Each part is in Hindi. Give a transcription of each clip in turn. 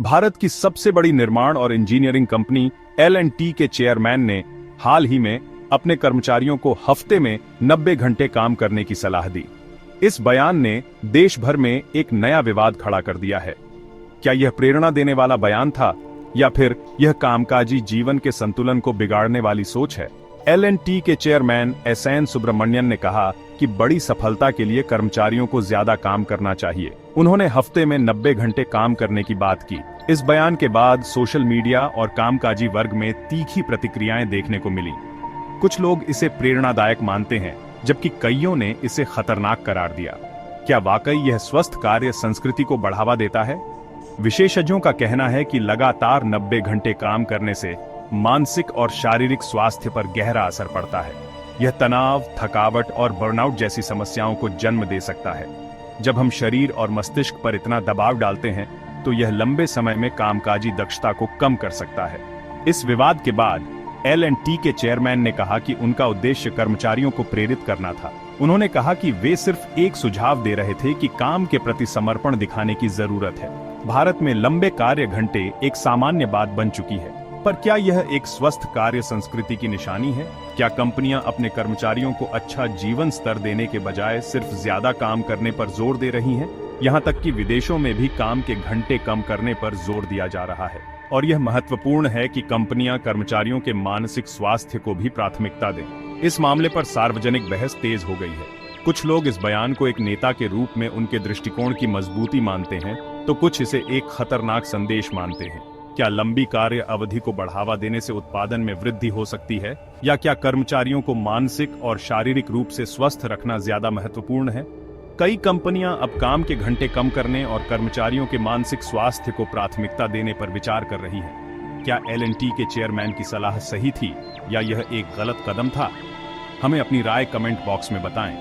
भारत की सबसे बड़ी निर्माण और इंजीनियरिंग कंपनी L&T के चेयरमैन ने हाल ही में अपने कर्मचारियों को हफ्ते में 90 घंटे काम करने की सलाह दी। इस बयान ने देश भर में एक नया विवाद खड़ा कर दिया है। क्या यह प्रेरणा देने वाला बयान था या फिर यह कामकाजी जीवन के संतुलन को बिगाड़ने वाली सोच है? L&T के चेयरमैन SN सुब्रमण्यन ने कहा कि बड़ी सफलता के लिए कर्मचारियों को ज्यादा काम करना चाहिए। उन्होंने हफ्ते में 90 घंटे काम करने की बात की। इस बयान के बाद सोशल मीडिया और कामकाजी वर्ग में तीखी प्रतिक्रियाएं देखने को मिली। कुछ लोग इसे प्रेरणादायक मानते हैं, जबकि कईयों ने इसे खतरनाक करार दिया। क्या वाकई यह स्वस्थ कार्य संस्कृति को बढ़ावा देता है? विशेषज्ञों का कहना है कि लगातार 90 घंटे काम करने से मानसिक और शारीरिक स्वास्थ्य पर गहरा असर पड़ता है। यह तनाव, थकावट और बर्नआउट जैसी समस्याओं को जन्म दे सकता है। जब हम शरीर और मस्तिष्क पर इतना दबाव डालते हैं, तो यह लंबे समय में कामकाजी दक्षता को कम कर सकता है। इस विवाद के बाद L&T के चेयरमैन ने कहा कि उनका उद्देश्य कर्मचारियों को प्रेरित करना था। उन्होंने कहा कि वे सिर्फ एक सुझाव दे रहे थे कि काम के प्रति समर्पण दिखाने की जरूरत है। भारत में लंबे कार्य घंटे एक सामान्य बात बन चुकी है, पर क्या यह एक स्वस्थ कार्य संस्कृति की निशानी है? क्या कंपनियां अपने कर्मचारियों को अच्छा जीवन स्तर देने के बजाय सिर्फ ज्यादा काम करने पर जोर दे रही हैं? यहां तक कि विदेशों में भी काम के घंटे कम करने पर जोर दिया जा रहा है। और यह महत्वपूर्ण है कि कंपनियां कर्मचारियों के मानसिक स्वास्थ्य को भी प्राथमिकता दें। इस मामले पर सार्वजनिक बहस तेज हो गई है। कुछ लोग इस बयान को एक नेता के रूप में उनके दृष्टिकोण की मजबूती मानते हैं, तो कुछ इसे एक खतरनाक संदेश मानते हैं। क्या लंबी कार्य अवधि को बढ़ावा देने से उत्पादन में वृद्धि हो सकती है, या क्या कर्मचारियों को मानसिक और शारीरिक रूप से स्वस्थ रखना ज्यादा महत्वपूर्ण है? कई कंपनियां अब काम के घंटे कम करने और कर्मचारियों के मानसिक स्वास्थ्य को प्राथमिकता देने पर विचार कर रही हैं। क्या L&T के चेयरमैन की सलाह सही थी या यह एक गलत कदम था? हमें अपनी राय कमेंट बॉक्स में बताएं।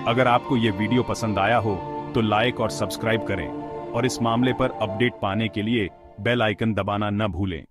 अगर आपको ये वीडियो पसंद आया हो तो लाइक और सब्सक्राइब करें और इस मामले पर अपडेट पाने के लिए बेल आइकन दबाना न भूलें।